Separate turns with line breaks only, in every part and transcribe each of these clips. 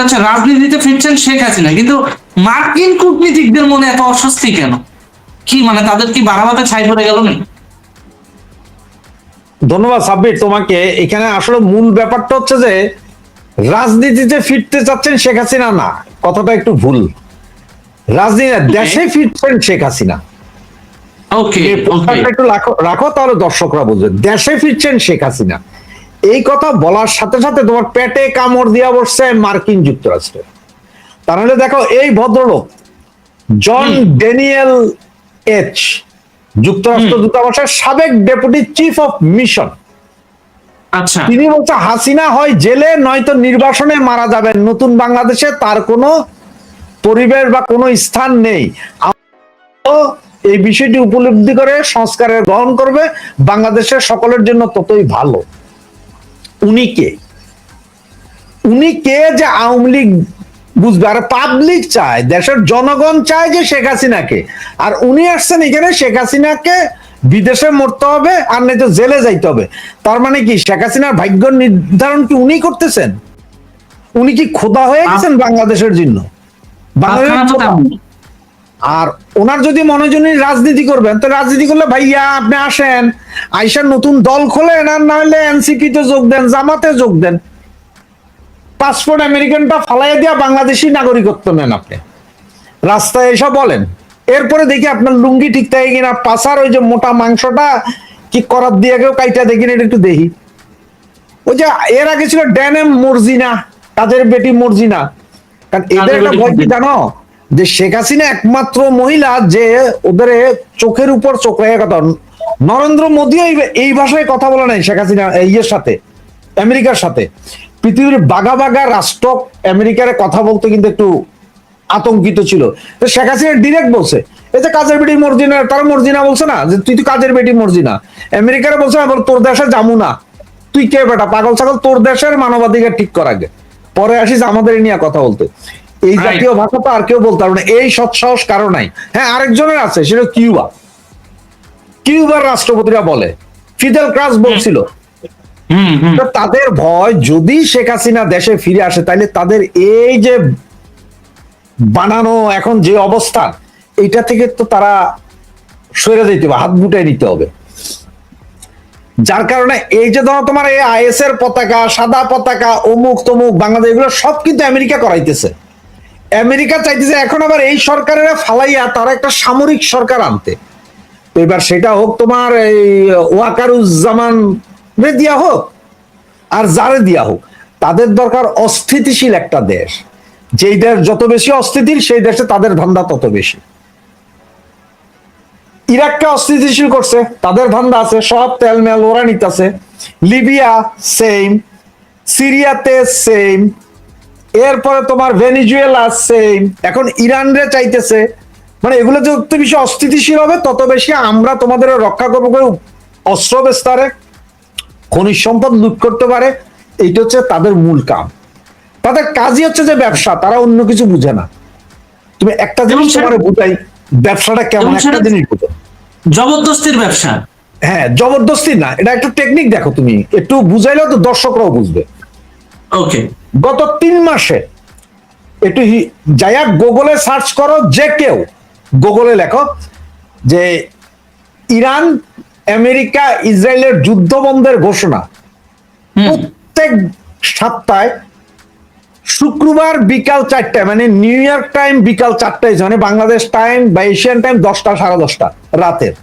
আচ্ছা, রাজনীতিতে ফিরছেন শেখ হাসিনা, কিন্তু মার্কিন কূটনীতিকদের মনে এত অস্বস্তি কেন? কি মানে তাদের কি বাড়াবাতে ছাই পড়ে গেল না?
ধন্যবাদ সাব্বির তোমাকে। এখানে আসলে মূল ব্যাপারটা হচ্ছে যে রাজনীতিতে ফিরতে চাচ্ছেন শেখ হাসিনা না, কথাটা একটু ভুল। রাজনীতি দেশে ফিরছেন শেখ হাসিনা।
ওকে,
একটু রাখো তাহলে দর্শকরা বুঝবে। দেশে ফিরছেন শেখ হাসিনা, এই কথা বলার সাথে সাথে তোমার পেটে কামড় দিয়া বসছে মার্কিন যুক্তরাষ্ট্র। তাহলে দেখো, এই ভদ্রলোক জন ড্যানিয়েল এইচ, যুক্তরাষ্ট্র দূতাবাসের সাবেক ডেপুটি চিফ অফ মিশন,
আচ্ছা,
তিনি বলছে হাসিনা হয় জেলে নয়তো নির্বাসনে মারা যাবেন, নতুন বাংলাদেশে তার কোনো পরিবেশ বা কোনো স্থান নেই। এই বিষয়টি উপলব্ধি করে সংস্কারের গ্রহণ করবে, বাংলাদেশের সকলের জন্য ততই ভালো। উনি কে যে আওয়ামী লীগ বুঝবে? আর পাবলিক চায়, দেশের জনগণ চায় যে শেখ হাসিনাকে, আর উনি আসছেন এখানে শেখ হাসিনাকে বিদেশে মরতে হবে আর নাই তো জেলে যাইতে হবে। তার মানে কি শেখ হাসিনার ভাগ্য নির্ধারণ কি উনি করতেছেন? উনি কি খোদা হয়ে গেছেন বাংলাদেশের জন্য? আর ওনার যদি মনোজনী রাজনীতি করবেন, তো রাজনীতি করলে ভাইয়া আপনি আসেন, আইসার নতুন দল খোলেন, আর না হলে এনসিপি তে যোগ দেন, জামাতে যোগ দেন, পাসপোর্ট আমেরিকানটা ফালাইয়া দিয়া বাংলাদেশি নাগরিকত্ব নেন, আপনি রাস্তায় এসে বলেন। এরপরে দেখি আপনার লুঙ্গি ঠিক থাকে কিনা, পাশার ওই যে মোটা মাংসটা কি করার দিয়ে কেউ কাইটা দেখি না, একটু দেখি। ওই যে এর আগে ছিল ড্যানেম মর্জিনা, কাজের বেটি মর্জিনা। কারণ এদের একটা ভয় কি জানো, যে শেখ হাসিনা একমাত্র মহিলা যে ওদের চোখের উপর চোখ রেখে কথা। নরেন্দ্র মোদী এই ভাষায় কথা বলে নাই শেখ হাসিনা ইয়ের সাথে, আমেরিকার সাথে। পৃথিবীর বাঘা বাঘা রাষ্ট্র আমেরিকার কথা বলতে কিন্তু একটু আতঙ্কিত ছিল। তো শেখ হাসিনা ডিরেক্ট বলছে, এই যে কাজের বেটি মর্জিনা, তার মর্জিনা বলছে না যে তুই তো কাজের বেটি মর্জিনা। আমেরিকার বলছে না, তোর দেশে যাবো না, তুই কে বেটা পাগল ছাগল, তোর দেশের মানবাধিকার ঠিক কর আগে, পরে আসিস আমাদের নিয়ে কথা বলতে। এই জাতীয় ভাষা তো আর কেউ বলতে পারবে না, এই সৎসাহস কারো নাই। হ্যাঁ, আরেকজনের আছে, সেটা কিউবার রাষ্ট্রপতিরা বলে, ফিদেল ক্রাস বলছিল। তাদের ভয় যদি শেখ হাসিনা দেশে ফিরে আসে, তাহলে তাদের এই যে বানানো এখন যে অবস্থা, এইটা থেকে তো তারা সরে যেতে হবে, হাত গুটাই নিতে হবে। যার কারণে এই যে ধরো তোমার এই আইএস এর পতাকা, সাদা পতাকা, অমুক তমুক বাংলাদেশ, এগুলো সব কিন্তু আমেরিকা করাইতেছে। আমেরিকা চাইতেছে এখন আবার এই সরকারের ফালাইয়া তারা একটা সামরিক সরকার আনতে। তো এবার সেটা হোক তোমার এই ওয়াকারুজ্জামান দিয়া হোক আর যারে দিয়া হোক, তাদের দরকার অস্থিতিশীল একটা দেশ। যেই দেশ যত বেশি অস্থিতিশীল, সেই দেশে তাদের ধান্দা তত বেশি। ইরাককে অস্থিতিশীল করছে, তাদের ধান্দা আছে, সব তেল মেল ওরা নিতেছে। লিবিয়া সেম, সিরিয়াতে সেম, এরপরে তোমার ভেনিজুয়েলা সেম, এখন ইরান রে চাইতেছে। মানে এগুলো যত বেশি অস্থিতিশীল হবে, তত বেশি আমরা তোমাদের রক্ষা করবো, অস্ত্র বিস্তারে, খনিজ সম্পদ লুট করতে পারে। এইটা হচ্ছে তাদের মূল কাম। তাদের কাজই হচ্ছে যে ব্যবসা, তারা অন্য কিছু বুঝে না। তুমি একটা জিনিস তোমার বুঝাই, ব্যবসাটা কেমন একটা জিনিস বুঝো,
জবরদস্তির ব্যবসা।
হ্যাঁ, জবরদস্তি না, এটা একটা টেকনিক। দেখো, তুমি একটু বুঝাইলেও তো দর্শকরাও বুঝবে।
ওকে,
গত 3 মাসে একটু যাইয়া গুগলে সার্চ করো, যে কেউ গুগলে লেখো যে ইরান আমেরিকা ইসরায়েলের যুদ্ধ বন্ধের ঘোষণা। প্রত্যেক সপ্তাহে শুক্রবার বিকাল 4টায়, মানে নিউ ইয়র্ক টাইম বিকাল 4টায়, মানে বাংলাদেশ টাইম বা এশিয়ান টাইম 10টা সাড়ে 10টা রাতের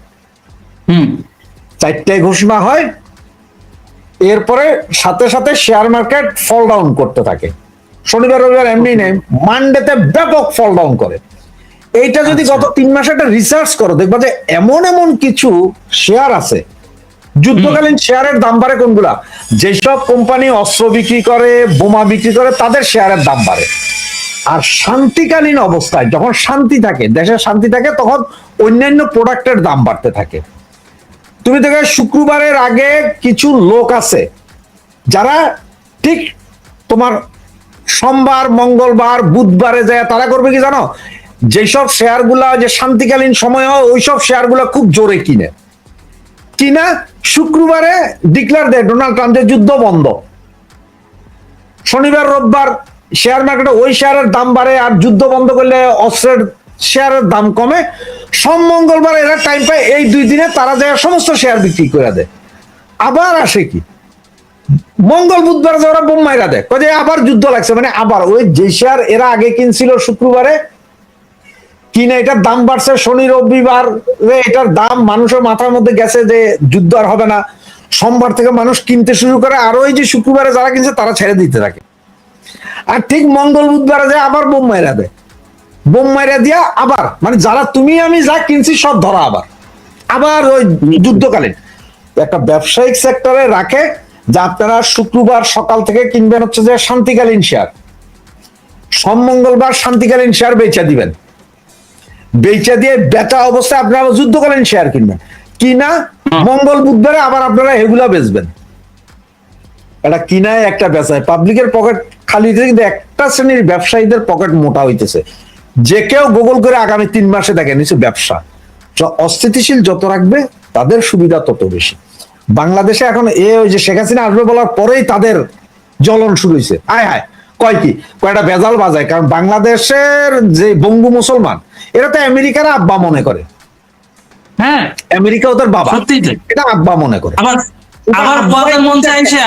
4টায় ঘোষণা হয়। এরপরে সাথে সাথে শেয়ার মার্কেট ফল ডাউন করতে থাকে। শনিবার রবিবার এমনি নেই, মানডেতে ব্যাপক ফল ডাউন করে। এইটা যদি গত 3 মাসে একটা রিসার্চ করো, দেখবা যে এমন এমন কিছু শেয়ার আছে, যুদ্ধকালীন শেয়ারের দাম বাড়ে কোনগুলা? যেসব কোম্পানি অস্ত্র বিক্রি করে, বোমা বিক্রি করে, তাদের শেয়ারের দাম বাড়ে। আর শান্তিকালীন অবস্থায়, যখন শান্তি থাকে, দেশের শান্তি থাকে, তখন অন্যান্য প্রোডাক্টের দাম বাড়তে থাকে। তুমি দেখো শুক্রবারের আগে কিছু লোক আছে যারা ঠিক তোমার সোমবার, মঙ্গলবার, বুধবারে যায়, তারা করবে কি জানো? যেসব শেয়ার গুলা যে শান্তিকালীন সময় হয়, ওইসব শেয়ার গুলা খুব জোরে কিনা শুক্রবারে ডিক্লার দেয় ডোনাল্ড ট্রাম্প যে যুদ্ধ বন্ধ। শনিবার রোববার শেয়ার মার্কেটে ওই শেয়ারের দাম বাড়ে, আর যুদ্ধ বন্ধ করলে অস্ত্রের শেয়ারের দাম কমে। সোম মঙ্গলবার এরা টাইম পায়, এই 2 দিনে তারা যায় সমস্ত শেয়ার বিক্রি করে দেয়। আবার আসে কি মঙ্গল বুধবার ওরা বোম মাইরা দেয়, যে আবার যুদ্ধ লাগছে, মানে আবার ওই যে শেয়ার এরা আগে কিনছিল শুক্রবারে, কিনে এটার দাম বাড়ছে শনি রবিবার, এটার দাম মানুষের মাথার মধ্যে গেছে যে যুদ্ধ আর হবে না, সোমবার থেকে মানুষ কিনতে শুরু করে, আর ওই যে শুক্রবারে যারা কিনছে তারা ছেড়ে দিতে থাকে। আর ঠিক মঙ্গল বুধবারে যায় আবার বোম মাইরা দেয়, বোম মাইরা দিয়া আবার মানে যারা তুমি আমি যা কিনছি সব ধরা, আবার আবার ওই যুদ্ধকালীন একটা ব্যবসায়িক সেক্টরে রাখে যে আপনারা শুক্রবার সকাল থেকে কিনবেন হচ্ছে যে শান্তিকালীন শেয়ার, সোম মঙ্গলবার শান্তিকালীন শেয়ার বেচা দিবেন, বেচা দিয়ে বেচা অবস্থায় আপনারা যুদ্ধকালীন শেয়ার কিনবেন, কিনা মঙ্গল বুধবারে আবার আপনারা এগুলা বেচবেন। এটা কিনায় একটা বেচায়, পাবলিকের পকেট খালি হইতেছে, কিন্তু একটা শ্রেণীর ব্যবসায়ীদের পকেট মোটা হইতেছে। যে কেউ গুগল করে আগামী 3 মাসে দেখেন নিশ্চয় ব্যবসা অস্থিতিশীল যত রাখবে তাদের সুবিধা তত বেশি। বাংলাদেশে এখন ওই যে শেখ হাসিনা আসবে বলার পরেই তাদের জ্বলন শুরু হয়েছে, আয় হায় কয় কি কয়টা ভেজাল বাজায়, কারণ বাংলাদেশের যে বঙ্গু মুসলমান এরা তো আমেরিকার আব্বা মনে করে,
হ্যাঁ
আমেরিকা ওদের বাবা,
সত্যি তাই।
এটা আব্বা মনে করে।
আবার আবার ওয়াজের মন চাইছে,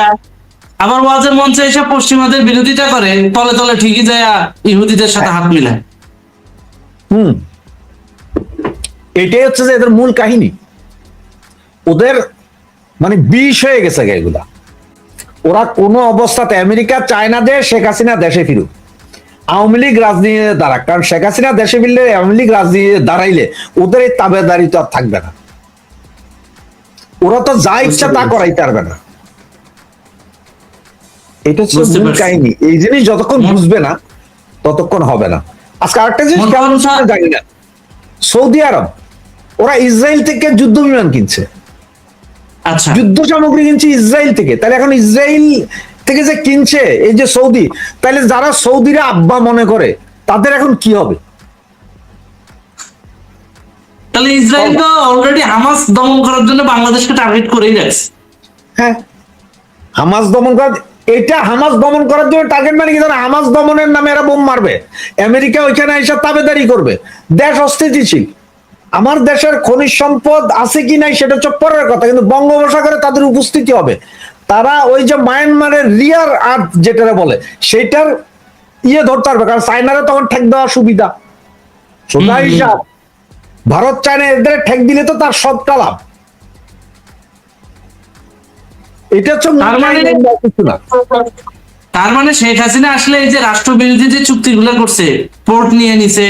আবার ওয়াজের মন চাইছে পশ্চিমাদের বিরোধিতা করে, তলে তলে ঠিকই যায় ইহুদিদের সাথে হাত মিলায়।
এটাই হচ্ছে যে এদের মূল কাহিনী, ওদের মানে বিষ হয়ে গেছে এগুলা। ওরা কোনো অবস্থাতে আমেরিকা চায় না যে শেখ হাসিনা দেশে ফিরুক, আওয়ামী লীগ রাজনীতিতে দাঁড়াক, কারণ শেখ হাসিনা দেশে ফিরলে আওয়ামী লীগ রাজনীতিতে দাঁড়াইলে ওদের এই তাবেদারি তো আর থাকবে না, ওরা তো যা ইচ্ছা তা করাইতে পারবে না। এটা হচ্ছে মূল কাহিনী, এই জিনিস যতক্ষণ বুঝবে না ততক্ষণ হবে না। আজকে আরেকটা জিনিস কেমন জানি না, সৌদি আরব ওরা ইসরায়েল থেকে যুদ্ধ বিমান কিনছে,
আচ্ছা
যুদ্ধ সামগ্রী কিনছে ইসরায়েল থেকে। তাহলে এখন ইসরায়েল থেকে যে কিনছে এই যে সৌদি, তাহলে যারা সৌদিরা আব্বা মনে করে তাদের এখন কি হবে?
তাহলে ইসরায়েল তো অলরেডি হামাস দমন করার জন্য বাংলাদেশকে টার্গেট করেই রাখছে।
হ্যাঁ, হামাস দমন করার, এটা হামাস দমন করার জন্য টার্গেট, মানে কি জানো, হামাস দমনের নামে এরা বোম মারবে, আমেরিকা ওইখানে এসে তাবেদারি করবে, দেশ অস্থিতিশীল। আমার দেশের খনিজ সম্পদ আছে কি নাই সেটা হচ্ছে পরের কথা, কিন্তু বঙ্গোপসাগরে তাদের উপস্থিতি হবে। তারা ওই যে মায়ানমারের রিয়ার আর্থ যেটা বলে সেটার ধরতে পারবে, কারণ চায়নারে তখন ঠেক দেওয়া সুবিধা। সোজা হিসাব, ভারত চায়না এদের ঠেক দিলে তো তার সবটা লাভ। এটা হচ্ছে
তার মানে শেখ হাসিনা আসলে এই যে রাষ্ট্রবিরোধী যে চুক্তিগুলো করছে, পোর্ট নিয়ে নিছে,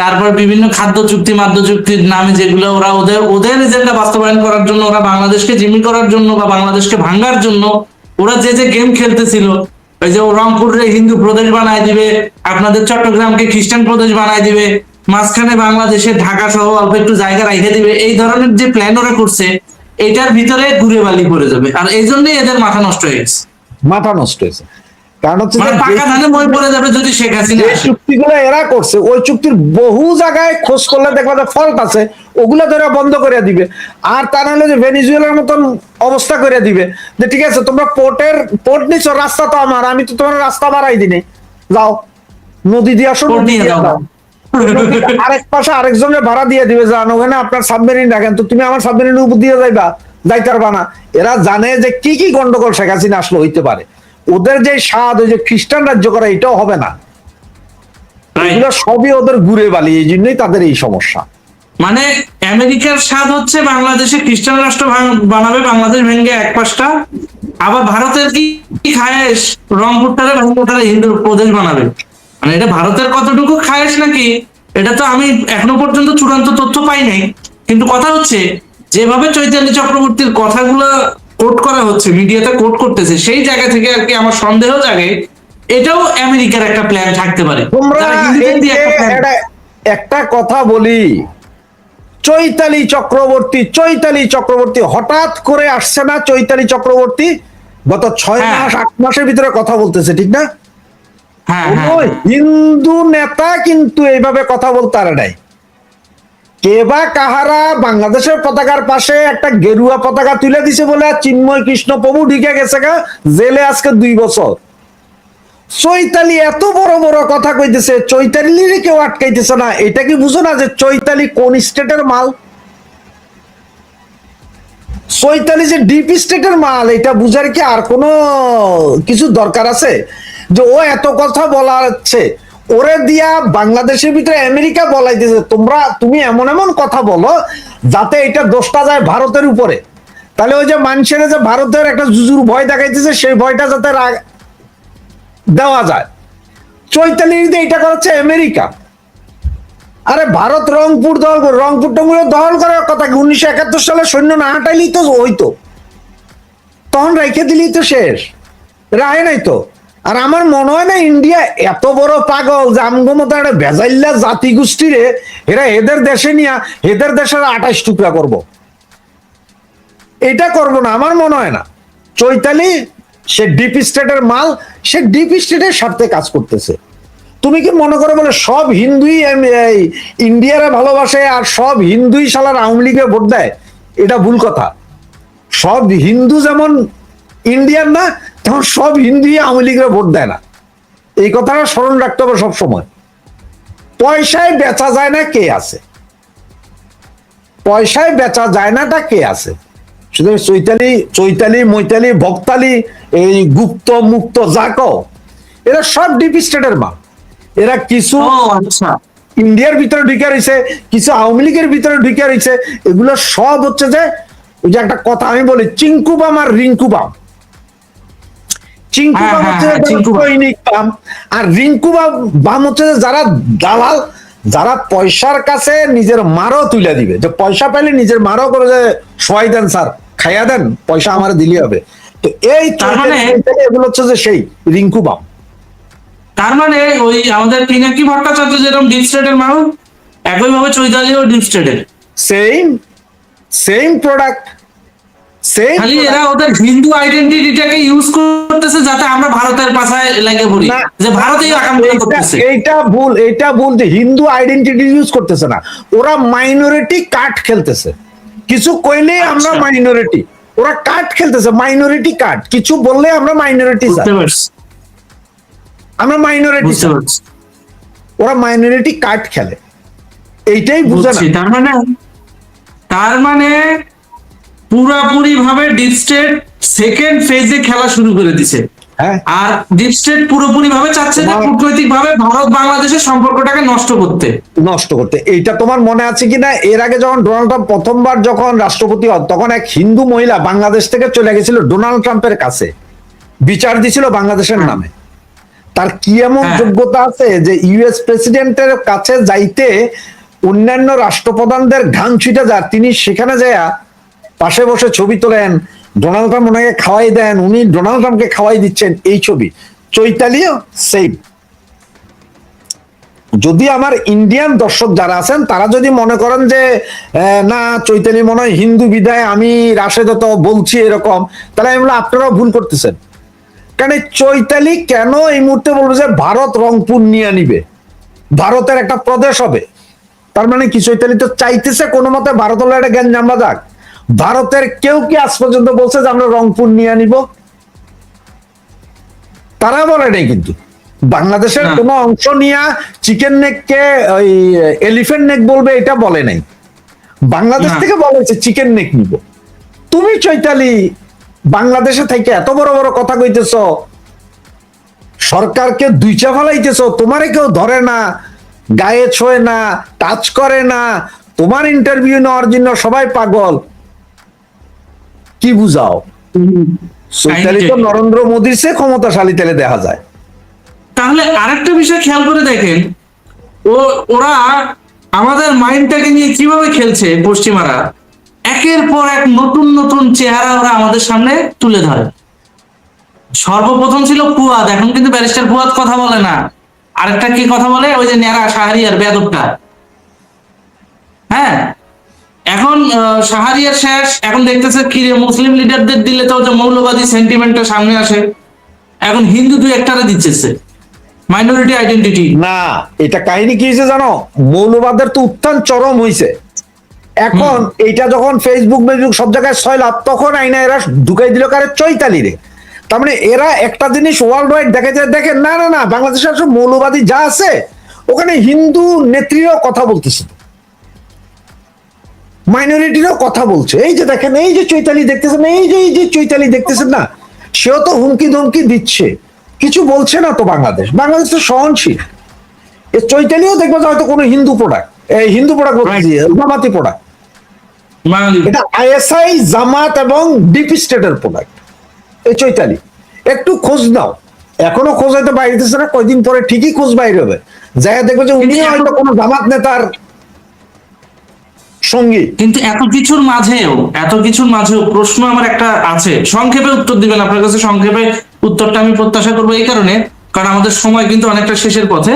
তারপর বিভিন্ন খাদ্য চুক্তি মাদ্য চুক্তির নামে যেগুলো ওরা ওদের এজেন্ডা বাস্তবায়ন করার জন্য, ওরা বাংলাদেশকে জিম্মি করার জন্য বা বাংলাদেশকে ভাঙার জন্য ওরা যে যে গেম খেলতেছিল, ওই যে রংপুরে হিন্দু প্রদেশ বানায় দিবে, আপনাদের চট্টগ্রামকে খ্রিস্টান প্রদেশ বানায় দিবে, মাঝখানে বাংলাদেশে ঢাকা সহ অল্প একটু জায়গা রেখে দিবে, এই ধরনের যে প্ল্যান ওরা করছে এটার ভিতরে ঘুরে বালি পড়ে যাবে। আর এই জন্যই এদের মাথা নষ্ট হয়ে গেছে,
মাথা নষ্ট হয়েছে। কারণ হচ্ছে
পাকা ধানে মই পড়ে যাবে যদি শেখ হাসিনা আসে।
চুক্তিগুলো এরা করছে, ওই চুক্তির বহু জায়গায় খোঁজ করলে দেখবা যে ফল্ট আছে, ওগুলো ধরে বন্ধ করে দিবে। আর তা নাহলে যে ভেনিজুয়েলার মতন অবস্থা করে দিবে যে ঠিক আছে তোমরা পোর্ট নিচ্ছ, রাস্তা তো আমার, আমি তো তোমার রাস্তা বাড়াই দিনে, যাও নদী দিয়ে আসো, নদী দিয়ে দাও। আরেক পাশে আরেকজনের ভাড়া দিয়ে দিবে, জান ওখানে আপনার সাবমেরিন রাখেন, তো তুমি আমার সাবমেরিনের উপর দিয়ে যাইবা, যাইতে পারবা না। এরা জানে যে কি কি গন্ডগোল শেখ হাসিনা আসলে হইতে পারে। ওদের যে স্বাদ, ওই যে খ্রিস্টান রাজ্য করা, এটাও হবে না। এগুলো সবই ওদের ঘুরে বালি, এই জন্যই তাদের এই সমস্যা।
মানে আমেরিকার স্বাদ হচ্ছে বাংলাদেশে খ্রিস্টান রাষ্ট্র বানাবে, বাংলাদেশ ভেঙে এক পাশটা, আবার ভারতের কি খায়েশ রংপুরটারে ভাঙটারে হিন্দু প্রদেশ বানাবে। মানে এটা ভারতের কতটুকু খায়েশ নাকি এটা তো আমি এখনো পর্যন্ত চূড়ান্ত তথ্য পাই নাই, কিন্তু কথা হচ্ছে যেভাবে চৈতালি চক্রবর্তীর কথাগুলো কোট করা হচ্ছে, মিডিয়াতে কোট করতেছে, সেই জায়গা থেকে আর কি আমার সন্দেহ জাগে এটাও আমেরিকার একটা প্ল্যান থাকতে পারে।
একটা কথা বলি, চৈতালি চক্রবর্তী হঠাৎ করে আসছে না। চৈতালি চক্রবর্তী গত 6 মাস 8 মাসের ভিতরে কথা বলতেছে, ঠিক না? হিন্দু নেতা কিন্তু এইভাবে কথা বলতে পারে নাই। কে বা কাহারা বাংলাদেশের পতাকার পাশে একটা গেরুয়া পতাকা তুলে দিছে বলে চিন্ময় কৃষ্ণ প্রভু ঢুকে গেছে গা জেলে আজকে 2 বছর। চৈতালি এত বড় বড় কথা কইতেছে, চৈতালির কেউ আটকাইতেছে না। এটা কি বুঝো না যে চৈতালি কোন স্টেটের মাল? চৈতালি যে ডিপ স্টেটের মাল, এটা বুঝার কি আর কোনো কিছু দরকার আছে? যে ও এত কথা বলাচ্ছে, ওরে দিয়া বাংলাদেশের ভিতরে আমেরিকা বলাইতেছে তুমি এমন এমন কথা বলো যাতে এটা দোষটা যায় ভারতের উপরে। তাহলে ওই যে মানুষের যে ভারতের একটা জুজুর ভয় দেখাইতেছে, সেই ভয়টা যাতে দেওয়া যায়, চৈতালি এটা করাচ্ছে আমেরিকা। আরে ভারত রংপুর দখল করে, রংপুর টংপুর দখল করার কথা কি? 1971 সালে সৈন্য না হাঁটাইলেই তো হইতো, তখন রেখে দিলেই তো শেষ, রায় নাই তো। আর আমার মনে হয় না ইন্ডিয়া এত বড় পাগল যে আমগো মতো একটা ভেজাইল্লা জাতি গোষ্ঠীরে এরা এদের দেশে নিয়ে এদের দেশের 28 টুকরা করব, এটা করব না, আমার মনে হয় না। চৈতালি সে ডিপ স্টেটের মাল, সে ডিপ স্টেটের স্বার্থে কাজ করতেছে। তুমি কি মনে করো বলে সব হিন্দুই ইন্ডিয়ারে ভালোবাসে আর সব হিন্দুই শালার আওয়ামী লীগে ভোট দেয়? এটা ভুল কথা। সব হিন্দু যেমন ইন্ডিয়ান না, তেমন সব হিন্দুই আওয়ামী লীগের ভোট দেয় না। এই কথাটা স্মরণ রাখতে হবে সবসময়। পয়সায় বেচা যায় না কে আছে? পয়সায় বেচা যায় নাটা কে আছে? শুধু চৈতালি মৈতালি ভক্তালি, এই গুপ্ত মুক্ত জাকো, এরা সব ডিপ স্টেটের মাল। এরা কিছু
আচ্ছা,
ইন্ডিয়ার ভিতরে ঢুকে রয়েছে, কিছু আওয়ামী লীগের ভিতরে ঢুকে রয়েছে। এগুলো সব হচ্ছে যে ওই যে একটা কথা আমি বলি, চিঙ্কু বাম আর রিঙ্কু বাম। চিঙ্কু বাম হচ্ছে সৈনিক বাম, আর রিঙ্কু বাম হচ্ছে যারা দালাল, যারা পয়সার কাছে নিজের মারও তুলে দিবে, যে পয়সা পাইলে নিজের মারও করে যে সহায় দেন স্যার, খাইয়া দেন, পয়সা আমার দিলে হবে। তো এই এগুলো হচ্ছে যে সেই রিঙ্কু বাম।
তার মানে ওই আমাদের পিনাকি ভট্টাচার্য যেরকম ডিপ স্টেটের মানুষ, একইভাবে চৈতালিও ডিপ স্টেটের।
Same same product, same.
খালি এরা ওদের হিন্দু আইডেন্টিটিটাকে ইউজ করতেছে যাতে আমরা ভারতের পাশায় লেগে পড়ি, যে ভারতেই আকামগুলো করতেছে।
এইটা ভুল যে হিন্দু আইডেন্টিটি ইউজ করতেছে না, ওরা মাইনরিটি কার্ড খেলতেছে। কিছু কইলে আমরা মাইনরিটি, ওরা কার্ড খেলতেছে, মাইনরিটি কার্ড। কিছু বললে আমরা মাইনরিটি, আমরা মাইনরিটি, ওরা মাইনরিটি কার্ড খেলে, এইটাই বুঝে না।
তার মানে পুরাপুরি ভাবে ডিপ স্টেট সেকেন্ড ফেজে খেলা শুরু করে দিছে। আর ডিপ স্টেট পুরোপুরি ভাবে চাচ্ছে যে কূটনৈতিক ভাবে ভারত বাংলাদেশের সম্পর্কটাকে নষ্ট করতে।
এইটা তোমার মনে আছে কিনা, এর আগে যখন ডোনাল্ড ট্রাম্প প্রথমবার যখন রাষ্ট্রপতি হন, তখন এক হিন্দু মহিলা বাংলাদেশ থেকে চলে গেছিল ডোনাল্ড ট্রাম্পের কাছে, বিচার দিছিল বাংলাদেশের নামে। তার কি এমন যোগ্যতা আছে যে ইউএস প্রেসিডেন্টের কাছে যাইতে অন্যান্য রাষ্ট্রপ্রধানদের ঘাম ছিটে যায়, তিনি সেখানে যায় পাশে বসে ছবি তোলেন, ডোনাল্ড ট্রাম্প ওনাকে খাওয়াই দেন, উনি ডোনাল্ড ট্রাম্পকে খাওয়াই দিচ্ছেন, এই ছবি। চৈতালিও সেম। যদি আমার ইন্ডিয়ান দর্শক যারা আছেন তারা যদি মনে করেন যে না চৈতালি মনে হয় হিন্দু বিধায় আমি রাশেদত বলছি এরকম, তাহলে আমি বললাম আপনারাও ভুল করতেছেন। কারণ চৈতালি কেন এই মুহূর্তে বলবো যে ভারত রংপুর নিয়ে নিবে, ভারতের একটা প্রদেশ হবে? তার মানে কি চৈতালি তো চাইতেছে কোনো মতে ভারত হলো একটা জ্ঞান জামা যাক। ভারতের কেউ কি আজ পর্যন্ত বলছে যে আমরা রংপুর নিয়ে নিব? তারা বলে নাই। কিন্তু বাংলাদেশের কোন অংশ নিয়ে চিকেন নেককে ওই এলিফ্যান্ট নেক বলবে এটা বলে নাই। বাংলাদেশ থেকে বলেছে চিকেন নেক নিব। তুমি চৈতালি বাংলাদেশে থেকে এত বড় বড় কথা কইতেছ, সরকারকে দুইচা ফেলাইতেছ, তোমারে কেউ ধরে না, গায়ে ছোঁয় না, টাচ করে না, তোমার ইন্টারভিউ নেওয়ার জন্য সবাই পাগল। কি বুঝাও? চৈতালি তো নরেন্দ্র মোদীর চেয়ে ক্ষমতাশালী তেলে দেখা যায়।
তাহলে আরেকটা বিষয় খেয়াল করে দেখেন, ওরা আমাদের মাইন্ডটাকে নিয়ে কিভাবে খেলছে। পশ্চিমারা একের পর এক নতুন নতুন চেহারা ওরা আমাদের সামনে তুলে ধরে। সর্বপ্রথম ছিল ফুয়াদ, এখন কিন্তু ব্যারিস্টার ফুয়াদ কথা বলে না, আরেকটা কি কথা বলে, ওই যে ন্যাড়া শাহরিয়ার বেয়াদবটা। হ্যাঁ, এখন শাহরিয়ার শেষ, এখন দেখতেছে কি রে মুসলিম লিডারদের দিলে তো যে মৌলবাদী সেন্টিমেন্টটা সামনে আসে, এখন হিন্দু দুই একটারে দিচ্ছে মাইনরিটি আইডেন্টিটি।
না, এটা কাহিনী কি হয়েছে জানো? মৌলবাদের তো উত্থান চরম হয়েছে। এখন এইটা যখন ফেসবুক সব জায়গায় ছয়লাভ, তখন আইনা এরা ঢুকাই দিল কারে চৈতালি রে। তার মানে এরা একটা জিনিস ওয়ার্ল্ড ওয়াইড দেখা যায়, দেখেন না না না বাংলাদেশের সব মৌলবাদী যা আছে ওখানে হিন্দু নেত্রীও কথা বলতেছে, মাইনরিটিরও কথা বলছে। এই যে দেখেন, এই যে চৈতালি দেখতেছেন, এই যে চৈতালি দেখতেছেন না, সেও তো হুমকি ধমকি দিচ্ছে, কিছু বলছে না তো। বাংলাদেশ তো সহনশীল। এ চৈতালিও দেখবো যে হয়তো কোনো হিন্দু প্রোডাক্ট, এই হিন্দু প্রোডাক্ট বলতেছি, জামাতি প্রোডাক্ট,
বাঙালি
এটা আইএসআই জামাত এবং ডিপ স্টেটের প্রোডাক্ট। এই চৈতালি একটু খোঁজ নাও, এখনো খোঁজ হয়তো বাইরেতেছে না, কয়দিন পরে ঠিকই খোঁজ বাইরে হবে, যাই দেখবে যে উনি হয়তো কোনো জামাত নেতার সঙ্গী।
কিন্তু এত কিছুর মাঝেও প্রশ্ন আমার একটা আছে, সংক্ষেপে উত্তর দিবেন, আপনার কাছে সংক্ষেপে উত্তরটা আমি প্রত্যাশা করবো এই কারণে, কারণ আমাদের সময় কিন্তু অনেকটা শেষের পথে।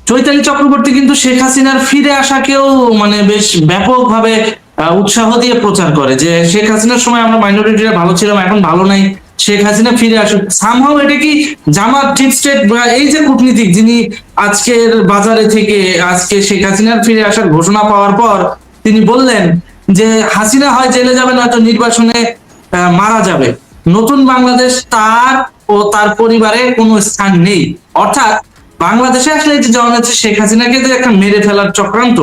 চৈতালি চক্রবর্তী কিন্তু শেখ হাসিনার ফিরে আসাকেও মানে বেশ ব্যাপকভাবে উৎসাহ দিয়ে প্রচার করে যে শেখ হাসিনার সময় আমরা মাইনরিটিরা ভালো ছিলাম, এখন ভালো নাই, শেখ হাসিনা ফিরে আসুক। সামহাও এটা কি জামাত ডিপ স্টেট বা এই যে কূটনীতিক যিনি আজকের বাজারে থেকে আজকে শেখ হাসিনার ফিরে আসার ঘোষণা পাওয়ার পর তিনি বললেন যে হাসিনা হয় জেলে যাবে, নয়তো নির্বাচনে মারা যাবে, নতুন বাংলাদেশ তার ও তার পরিবারে কোনো স্থান নেই। অর্থাৎ বাংলাদেশে আসলে এই যে জননেত্রী শেখ হাসিনাকে যে একটা মেরে ফেলার চক্রান্ত,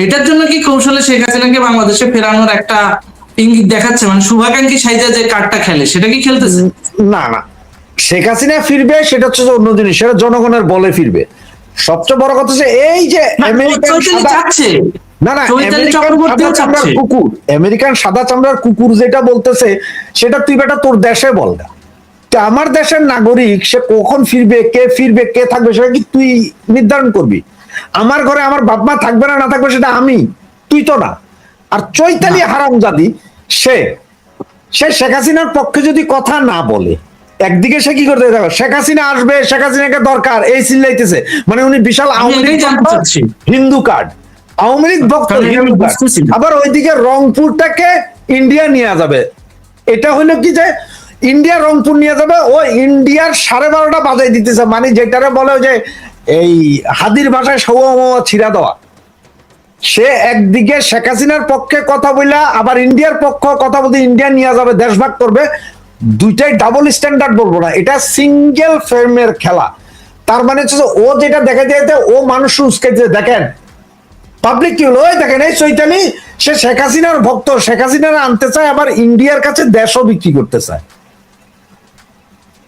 এটার জন্য কি কৌশলে শেখ হাসিনাকে বাংলাদেশে ফেরানোর একটা ইঙ্গিত দেখাচ্ছে, মানে শুভাকাঙ্ক্ষী সাইজা যে কার্ডটা খেলে সেটা কি খেলতেছে?
না না, শেখ হাসিনা ফিরবে সেটা হচ্ছে যে অন্য জিনিস, সেটা জনগণের বলে ফিরবে। সবচেয়ে বড় কথা হচ্ছে এই যে আমেরিকান
চৈতালি
সাদা,
চাচ্ছে,
না না
চৈতালি
আমেরিকান
চক্রবর্তীও
সাদা চামড়ার
চাচ্ছে।
কুকুর, আমেরিকান সাদা চামড়ার কুকুর যেটা বলতেছে সেটা তুই বেটা তোর দেশে বল না। তা আমার দেশের নাগরিক সে কখন ফিরবে, কে থাকবে সেটা কি তুই নির্ধারণ করবি? আমার ঘরে আমার বাপ মা থাকবে না থাকবে সেটা আমি, তুই তো না। আর চৈতালি হারামজাদি সে সে শেখ হাসিনার পক্ষে যদি কথা না বলে, একদিকে সে কি করতে যাবে, শেখ হাসিনা আসবে, শেখ হাসিনাকে দরকার এই চিল্লাইতেছে, মানে উনি বিশাল আওয়ামী লীগ
জানতে চাচ্ছি
হিন্দু কার্ড, আওয়ামী লীগ ভক্ত হিন্দু কার্ড। আবার ওইদিকে রংপুরটাকে ইন্ডিয়া নিয়ে যাবে, এটা হলো কি যে ইন্ডিয়া রংপুর নিয়ে যাবে, ও ইন্ডিয়ার 12:30 বাজাই দিতেছে, মানে যেটারে বলে যে এই হাদির ভাষায় সৌয়া ছিড়া দেওয়া। সে একদিকে শেখ হাসিনার পক্ষে কথা বইলা আবার ইন্ডিয়ার পক্ষে কথা বলতে ইন্ডিয়া নিয়ে যাবে, দেশভাগ করবে, দুইটাই ডাবল স্ট্যান্ডার্ড বলবো না, এটা সিঙ্গেল ফ্রেমের খেলা। তার মানে হচ্ছে ও যেটা দেখা যায় ও মানুষ উস্কাইতে, দেখেন পাবলিক কি হলো, ওই দেখেন এই চৈতালি সে শেখ হাসিনার ভক্ত, শেখ হাসিনার আনতে চায়, আবার ইন্ডিয়ার কাছে দেশও বিক্রি করতে চায়।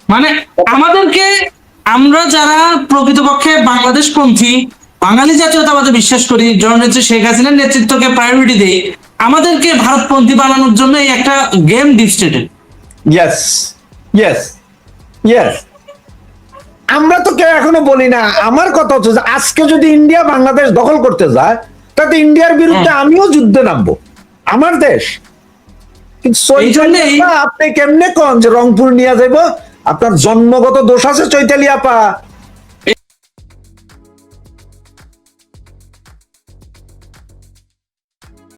মানে আমাদেরকে, আমরা যারা প্রকৃতপক্ষে বাংলাদেশ পন্থী বাঙালি জাতীয়তাবাদে বিশ্বাস করি, জননেত্রী শেখ হাসিনার নেতৃত্বকে প্রায়োরিটি দেই, আমাদেরকে ভারতপন্থী বানানোর জন্য এই একটা গেম ডিপ স্টেটের।
ইয়েস ইয়েস ইয়েস, আমরা তো কেউ এখনো বলি না। আমার কথা হচ্ছে যে আজকে যদি ইন্ডিয়া বাংলাদেশ দখল করতে যায়, তাতে ইন্ডিয়ার বিরুদ্ধে আমিও যুদ্ধে নামবো, আমার দেশ। কিন্তু
এই জন্যই
আপনি কেমনে কন যে রংপুর নিয়ে যাবো? আপনার জন্মগত দোষ আছে চৈতালি আপা।